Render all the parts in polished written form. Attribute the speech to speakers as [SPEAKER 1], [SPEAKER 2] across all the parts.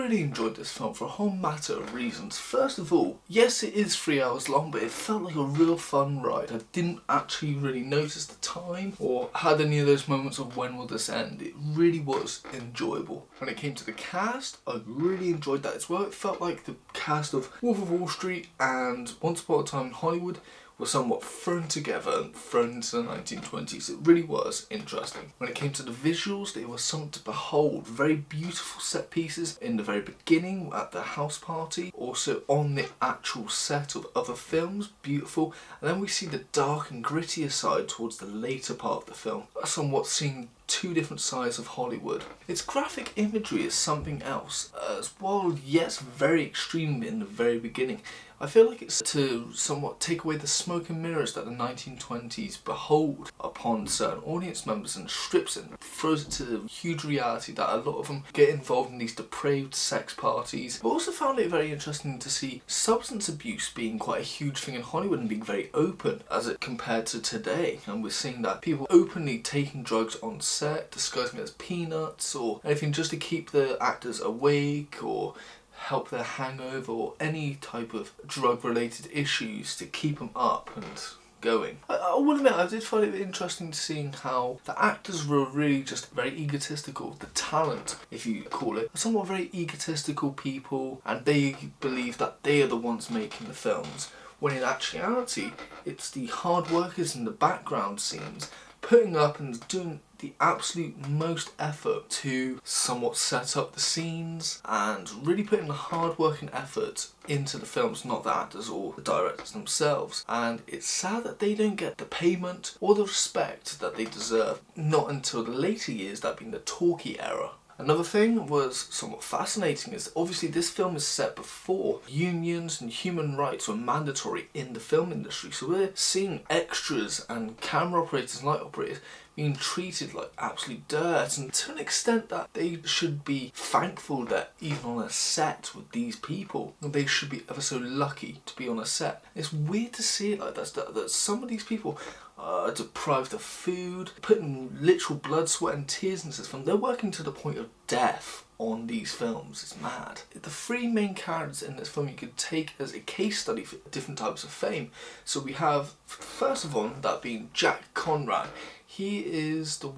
[SPEAKER 1] really enjoyed this film for a whole matter of reasons. First of all, yes, it is 3 hours long, but it felt like a real fun ride. I didn't actually really notice the time or had any of those moments of when will this end. It really was enjoyable. When it came to the cast, I really enjoyed that as well. It felt like the cast of Wolf of Wall Street and Once Upon a Time in Hollywood were somewhat thrown together and thrown into the 1920s. It really was interesting. When it came to the visuals, they were something to behold. Very beautiful set pieces in the very beginning at the house party, also on the actual set of other films, beautiful. And then we see the dark and grittier side towards the later part of the film, somewhat seeing two different sides of Hollywood. Its graphic imagery is something else, as well, yes, very extreme in the very beginning. I feel like it's to somewhat take away the smoke and mirrors that the 1920s behold upon certain audience members and strips it and throws it to the huge reality that a lot of them get involved in these depraved sex parties. I also found it very interesting to see substance abuse being quite a huge thing in Hollywood and being very open as it compared to today. And we're seeing that people openly taking drugs on set, disguising it as peanuts or anything just to keep the actors awake or help their hangover or any type of drug related issues to keep them up and going. I will admit, I did find it interesting seeing how the actors were really just very egotistical. The talent, if you call it, are somewhat very egotistical people, and they believe that they are the ones making the films, when in actuality it's the hard workers in the background scenes putting up and doing the absolute most effort to somewhat set up the scenes and really putting the hard work and effort into the films, not the actors or the directors themselves. And it's sad that they don't get the payment or the respect that they deserve, not until the later years, that being the talkie era. Another thing was somewhat fascinating is obviously this film is set before unions and human rights were mandatory in the film industry, so we're seeing extras and camera operators and light operators being treated like absolute dirt, and to an extent that they should be thankful that even on a set with these people, they should be ever so lucky to be on a set. It's weird to see it like that some of these people are deprived of food, putting literal blood, sweat and tears into this film. They're working to the point of death on these films. It's mad. The three main characters in this film you could take as a case study for different types of fame. So we have, first of all, that being Jack Conrad. He is the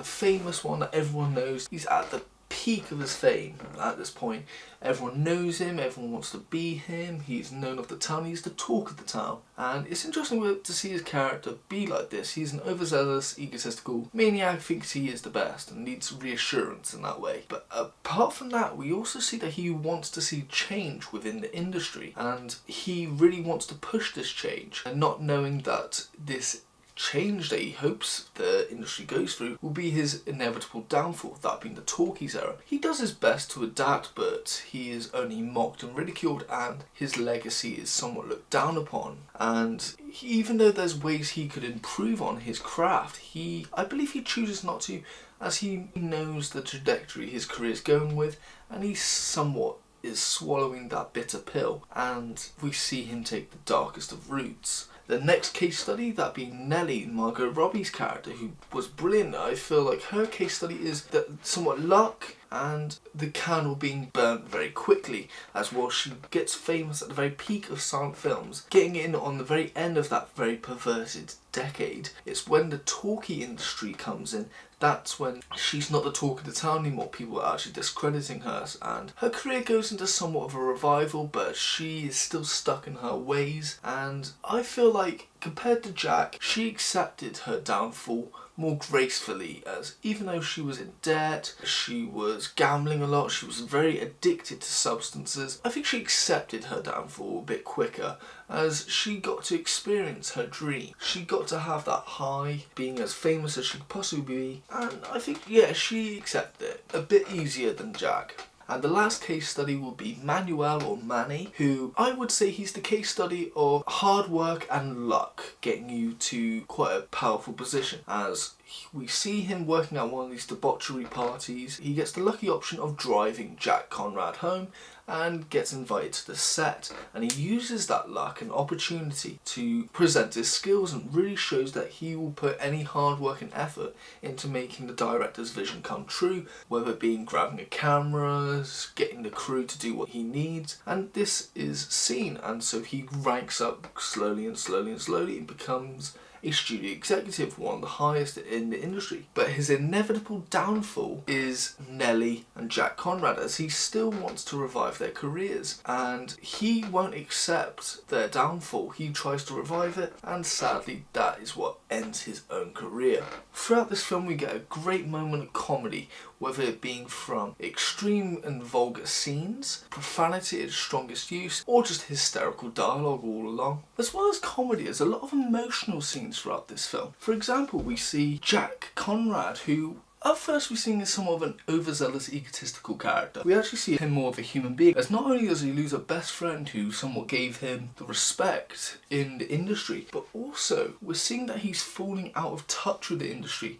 [SPEAKER 1] famous one that everyone knows. He's at the peak of his fame at this point. Everyone knows him, everyone wants to be him, he's known of the town, he's the talk of the town. And it's interesting to see his character be like this. He's an overzealous, egotistical maniac, thinks he is the best and needs reassurance in that way. But apart from that, we also see that he wants to see change within the industry, and he really wants to push this change, and not knowing that this change that he hopes the industry goes through will be his inevitable downfall, that being the talkies era. He does his best to adapt, but he is only mocked and ridiculed, and his legacy is somewhat looked down upon. And even though there's ways he could improve on his craft, I believe he chooses not to, as he knows the trajectory his career is going with, and he somewhat is swallowing that bitter pill, and we see him take the darkest of routes. The next case study, that being Nellie, Margot Robbie's character, who was brilliant. I feel like her case study is that somewhat luck and the candle being burnt very quickly, as well she gets famous at the very peak of silent films, getting in on the very end of that very perverted decade. It's when the talkie industry comes in. That's when she's not the talk of the town anymore. People are actually discrediting her, and her career goes into somewhat of a revival, but she is still stuck in her ways. And I feel like, compared to Jack, she accepted her downfall more gracefully, as even though she was in debt, she was gambling a lot, she was very addicted to substances, I think she accepted her downfall a bit quicker, as she got to experience her dream. She got to have that high, being as famous as she could possibly be, and I think, yeah, she accepted it a bit easier than Jack. And the last case study will be Manuel, or Manny, who I would say he's the case study of hard work and luck getting you to quite a powerful position, as We see him working at one of these debauchery parties. He gets the lucky option of driving Jack Conrad home and gets invited to the set, and he uses that luck and opportunity to present his skills and really shows that he will put any hard work and effort into making the director's vision come true, whether it being grabbing a camera, getting the crew to do what he needs, and this is seen, and so he ranks up slowly and slowly and slowly and becomes a studio executive, one of the highest in the industry. But his inevitable downfall is Nellie and Jack Conrad, as he still wants to revive their careers, and he won't accept their downfall. He tries to revive it, and sadly that is what ends his own career. Throughout this film we get a great moment of comedy, whether it being from extreme and vulgar scenes, profanity at its strongest use, or just hysterical dialogue all along. As well as comedy, there's a lot of emotional scenes throughout this film. For example, we see Jack Conrad, who at first we see him as somewhat of an overzealous, egotistical character. We actually see him more of a human being, as not only does he lose a best friend who somewhat gave him the respect in the industry, but also we're seeing that he's falling out of touch with the industry,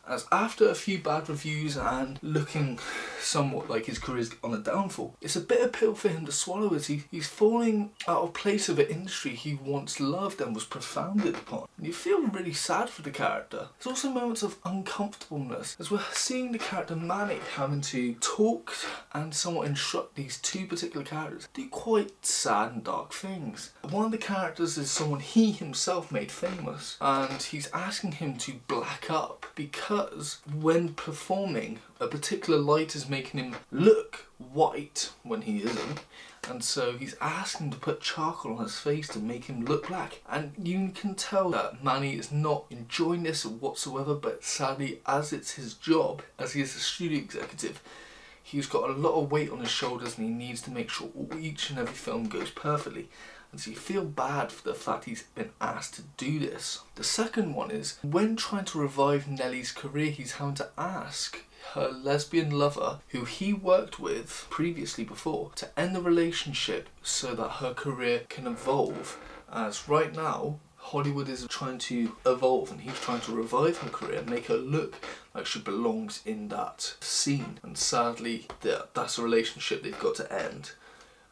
[SPEAKER 1] as after a few bad reviews and looking somewhat like his career's on a downfall, it's a bitter pill for him to swallow, as he's falling out of place of an industry he once loved and was profounded upon. And you feel really sad for the character. There's also moments of uncomfortableness, as we're seeing the character Manny having to talk and somewhat instruct these two particular characters do quite sad and dark things. One of the characters is someone he himself made famous, and he's asking him to black up because when performing, a particular light is making him look white when he isn't, and so he's asking him to put charcoal on his face to make him look black. And you can tell that Manny is not enjoying this whatsoever, but sadly, as it's his job, as he is a studio executive, he's got a lot of weight on his shoulders and he needs to make sure each and every film goes perfectly. And so you feel bad for the fact he's been asked to do this. The second one is, when trying to revive Nellie's career, he's having to ask her lesbian lover, who he worked with previously before, to end the relationship so that her career can evolve. As right now, Hollywood is trying to evolve and he's trying to revive her career and make her look like she belongs in that scene. And sadly, that's a relationship they've got to end,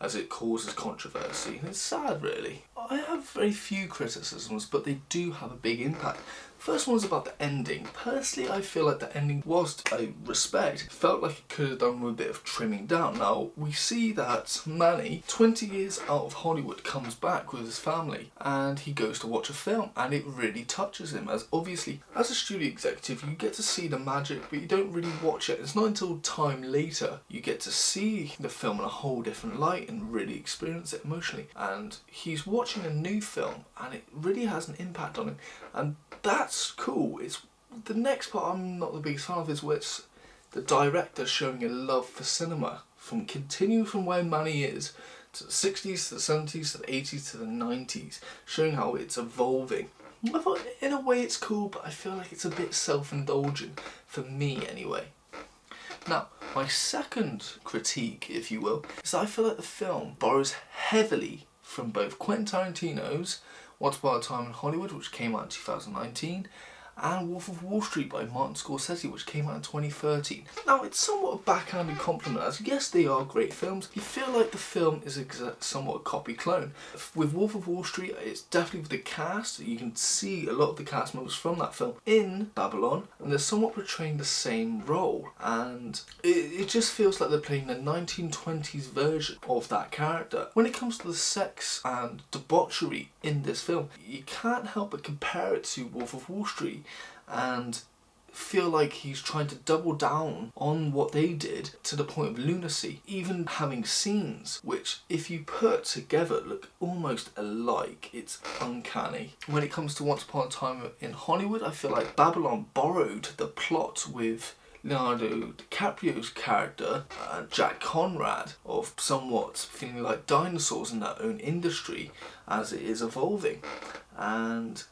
[SPEAKER 1] as it causes controversy. And it's sad, really. I have very few criticisms, but they do have a big impact. First one is about the ending. Personally, I feel like the ending, whilst I respect, felt like it could have done with a bit of trimming down. Now, we see that Manny, 20 years out of Hollywood, comes back with his family and he goes to watch a film, and it really touches him, as obviously, as a studio executive, you get to see the magic, but you don't really watch it. It's not until time later you get to see the film in a whole different light and really experience it emotionally. And he's watching a new film and it really has an impact on him, and that's cool. It's the next part I'm not the biggest fan of, is where it's the director showing a love for cinema, from continuing from where Manny is to the 60s, to the 70s, to the 80s, to the 90s, showing how it's evolving. I thought in a way it's cool, but I feel like it's a bit self-indulgent, for me anyway. Now, my second critique, if you will, is that I feel like the film borrows heavily from both Quentin Tarantino's Once Upon a Time in Hollywood, which came out in 2019, and Wolf of Wall Street by Martin Scorsese, which came out in 2013. Now, it's somewhat a backhanded compliment, as yes, they are great films. You feel like the film is somewhat a copy clone. With Wolf of Wall Street, it's definitely with the cast. You can see a lot of the cast members from that film in Babylon, and they're somewhat portraying the same role. And it just feels like they're playing the 1920s version of that character. When it comes to the sex and debauchery in this film, you can't help but compare it to Wolf of Wall Street and feel like he's trying to double down on what they did to the point of lunacy, even having scenes which, if you put together, look almost alike. It's uncanny. When it comes to Once Upon a Time in Hollywood, I feel like Babylon borrowed the plot with Leonardo DiCaprio's character, Jack Conrad, of somewhat feeling like dinosaurs in their own industry as it is evolving. And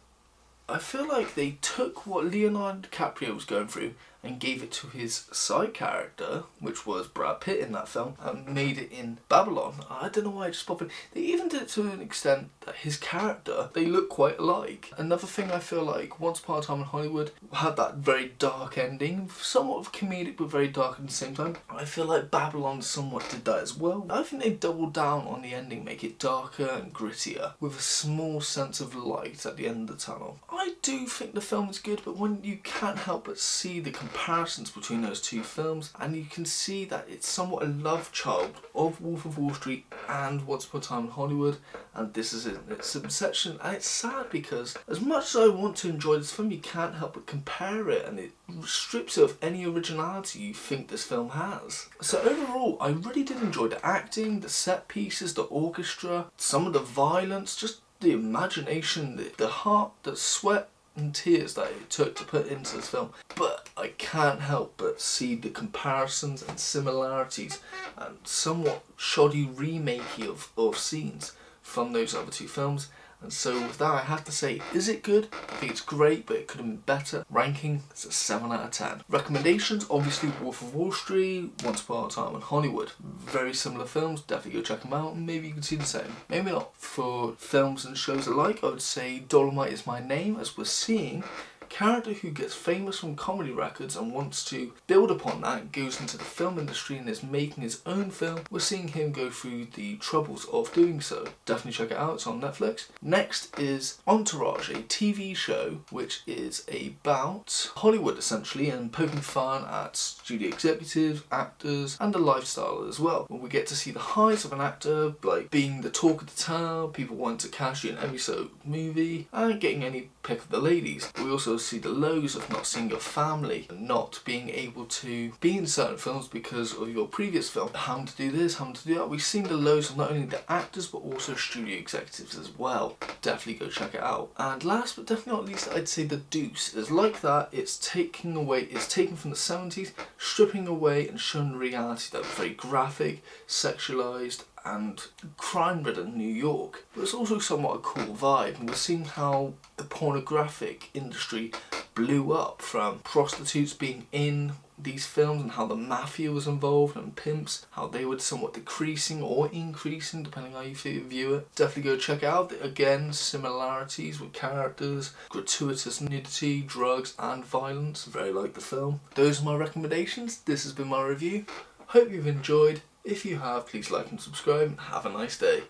[SPEAKER 1] I feel like they took what Leonardo DiCaprio was going through and gave it to his side character, which was Brad Pitt in that film, and made it in Babylon. I don't know why I just popped in. They even did it to an extent that his character, they look quite alike. Another thing I feel like Once Upon a Time in Hollywood had that very dark ending, somewhat of comedic but very dark at the same time. I feel like Babylon somewhat did that as well. I think they doubled down on the ending, make it darker and grittier, with a small sense of light at the end of the tunnel. I do think the film is good, but when you can't help but see the comparisons between those two films, and you can see that it's somewhat a love child of Wolf of Wall Street and Once Upon a Time in Hollywood, and this is in its inception. And it's sad because as much as I want to enjoy this film, you can't help but compare it, and it strips it of any originality you think this film has. So overall, I really did enjoy the acting, the set pieces, the orchestra, some of the violence, just the imagination, the heart, the sweat and tears that it took to put into this film. But I can't help but see the comparisons and similarities and somewhat shoddy remaking of scenes from those other two films. And so with that, I have to say, is it good? I think it's great, but it could have been better. Ranking, it's a 7 out of 10. Recommendations, obviously Wolf of Wall Street, Once Upon a Time in Hollywood. Very similar films, definitely go check them out, and maybe you can see the same. Maybe not. For films and shows alike, I would say Dolomite Is My Name, as we're seeing character who gets famous from comedy records and wants to build upon that, goes into the film industry and is making his own film. We're seeing him go through the troubles of doing so. Definitely check it out, it's on Netflix. Next is Entourage, a TV show which is about Hollywood essentially, and poking fun at studio executives, actors and the lifestyle as well. When we get to see the highs of an actor, like being the talk of the town, people wanting to cast you in every so movie and getting any pick of the ladies. We also see the lows of not seeing your family, not being able to be in certain films because of your previous film, having to do this, having to do that. We've seen the lows of not only the actors but also studio executives as well. Definitely go check it out. And last but definitely not least, I'd say The Deuce is like that. It's taken from the 70s, stripping away and showing reality that was very graphic, sexualized and crime-ridden New York. But it's also somewhat a cool vibe, and we're seeing how the pornographic industry blew up from prostitutes being in these films and how the mafia was involved and pimps, how they were somewhat decreasing or increasing depending how you view it. Definitely go check it out. Again, similarities with characters, gratuitous nudity, drugs and violence. Very like the film. Those are my recommendations. This has been my review. Hope you've enjoyed. If you have, please like and subscribe and have a nice day.